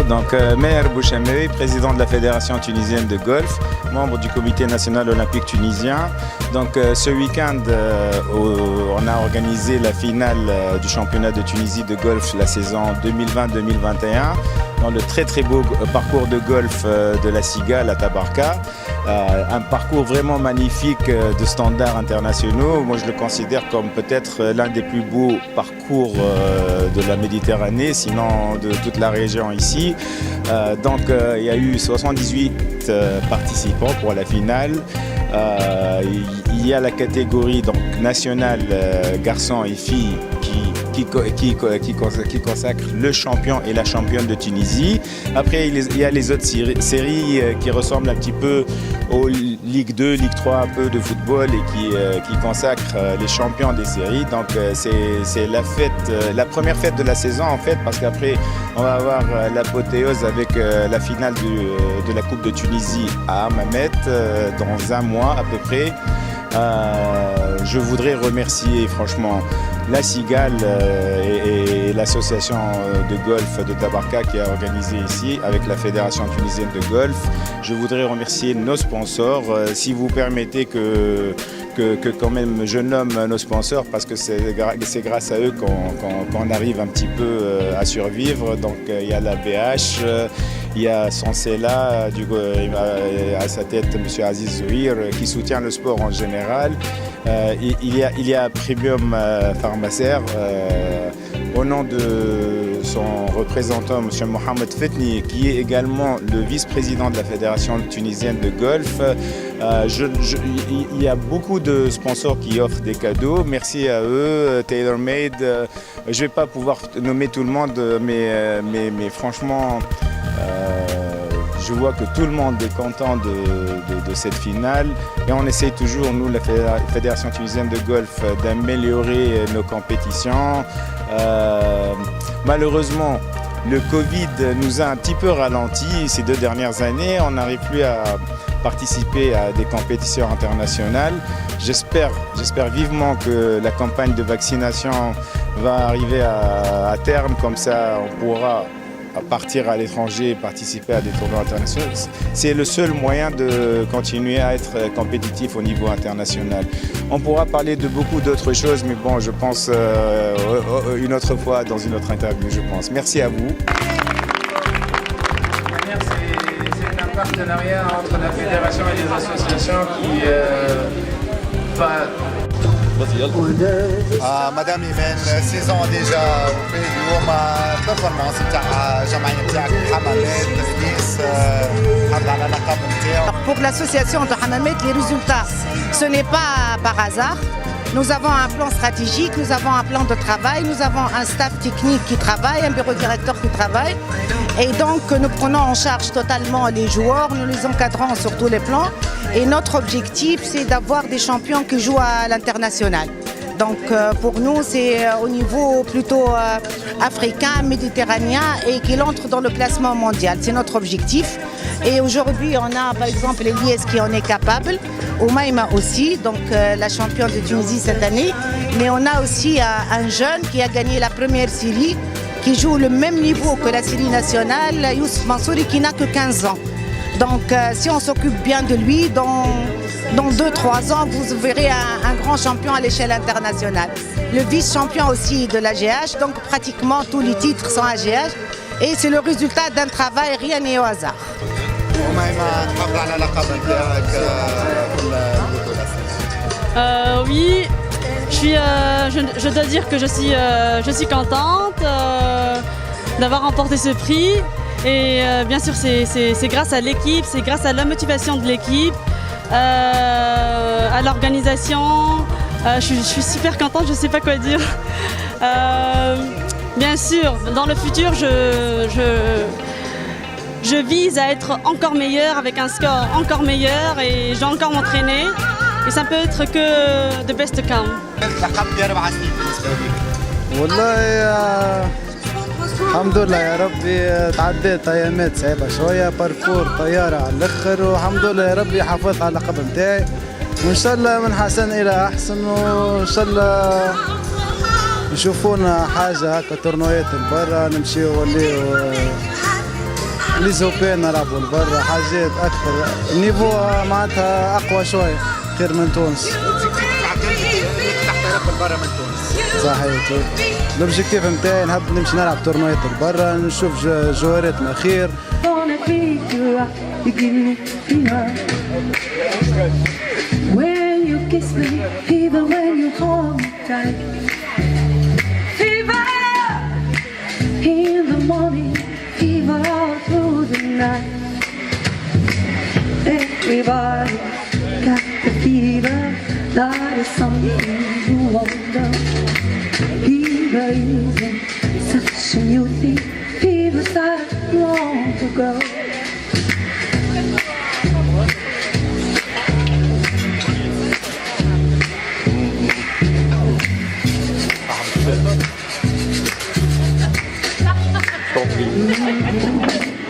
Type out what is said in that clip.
Donc, Meher Bouchamé, président de la Fédération tunisienne de golf, membre du Comité national olympique tunisien. Donc, ce week-end, on a organisé la finale du championnat de Tunisie de golf la saison 2020-2021 dans le très beau parcours de golf de la Cigale à Tabarka. Un parcours vraiment magnifique de standards internationaux. Moi, je le considère comme peut-être l'un des plus beaux parcours de la Méditerranée, sinon de toute la région ici. Donc, il y a eu 78 participants pour la finale. Il y a la catégorie donc, nationale garçons et filles qui consacre le champion et la championne de Tunisie. Après, il y a les autres séries qui ressemblent un petit peu aux Ligue 2, Ligue 3, un peu de football et qui consacrent les champions des séries. Donc, c'est la première fête de la saison en fait, parce qu'après, on va avoir l'apothéose avec la finale de la Coupe de Tunisie à Hammamet dans un mois à peu près. Je voudrais remercier franchement la Cigale et l'association de golf de Tabarka qui a organisé ici avec la Fédération tunisienne de golf. Je voudrais remercier nos sponsors. Si vous permettez que quand même je nomme nos sponsors parce que c'est grâce à eux qu'on arrive un petit peu à survivre. Donc il y a la BH, il y a Sansela, à sa tête M. Aziz Zouhir qui soutient le sport en général. Il y a Premium Pharmacer au nom de son représentant M. Mohamed Fetni qui est également le vice-président de la Fédération tunisienne de golf. Il y a beaucoup de sponsors qui offrent des cadeaux. Merci à eux, TaylorMade. Je ne vais pas pouvoir nommer tout le monde, mais franchement, je vois que tout le monde est content de cette finale et on essaye toujours, nous, la Fédération tunisienne de golf, d'améliorer nos compétitions. Malheureusement, le Covid nous a un petit peu ralenti ces 2 dernières années. On n'arrive plus à participer à des compétitions internationales. J'espère vivement que la campagne de vaccination va arriver à terme, comme ça on pourra partir à l'étranger et participer à des tournois internationaux. C'est le seul moyen de continuer à être compétitif au niveau international. On pourra parler de beaucoup d'autres choses, mais bon, je pense une autre fois dans une autre interview, je pense. Merci à vous. C'est un partenariat entre la fédération et les associations qui va... مدام ايمان سيزون ديجا وفي اليوم بيرفورمانس نتاع الجمعيه نتاعك حمامات نيس حافظ على اللقب نتاعو. Pour l'association de Hammamet, les résultats, ce n'est pas par hasard. Nous avons un plan stratégique, nous avons un plan de travail, nous avons un staff technique qui travaille, un bureau directeur qui travaille. Et donc nous prenons en charge totalement les joueurs, nous les encadrons sur tous les plans. Et notre objectif, c'est d'avoir des champions qui jouent à l'international. Donc pour nous, c'est au niveau plutôt africain, méditerranéen et qu'il entre dans le classement mondial. C'est notre objectif. Et aujourd'hui, on a par exemple Eliès qui en est capable, Oumaima aussi, donc la championne de Tunisie cette année. Mais on a aussi un jeune qui a gagné la première série, qui joue le même niveau que la série nationale, Youssef Mansouri, qui n'a que 15 ans. Donc si on s'occupe bien de lui, dans 2-3 ans, vous verrez un grand champion à l'échelle internationale. Le vice-champion aussi de l'AGH, donc pratiquement tous les titres sont AGH. Et c'est le résultat d'un travail, rien n'est au hasard. Oui, je dois dire que je suis contente d'avoir remporté ce prix. Et bien sûr, c'est grâce à l'équipe, c'est grâce à la motivation de l'équipe, à l'organisation. Je suis super contente, je ne sais pas quoi dire. Bien sûr, dans le futur, je vise à être encore meilleure, avec un score encore meilleur et je dois encore m'entraîner. Et ça peut être que the best to come. الحمد لله يا ربي تعديت ايامات صعيبه شويه باركور طياره على الاخر والحمد لله يا ربي حافظت على اللقب نتاعي وان شاء الله من حسن الى احسن وان شاء الله نشوفونا حاجه هكا تورنويات برا نمشيو وليو لي زوبين نلعبوا لبرا حاجات اكثر النيفو معناتها اقوى شويه خير من تونس. تحترف برا من تونس. صحيح. الاوبجيكتيف نتاعي نحب نمشي نلعب تورنوات لبرا نشوف جوهرات خير. When you kiss me, fever when you hold me tight. Fever in the morning, fever all through the night. Everybody got the fever, that is something you wonder. Fever isn't such a new thing, fever started long ago. Tant pis.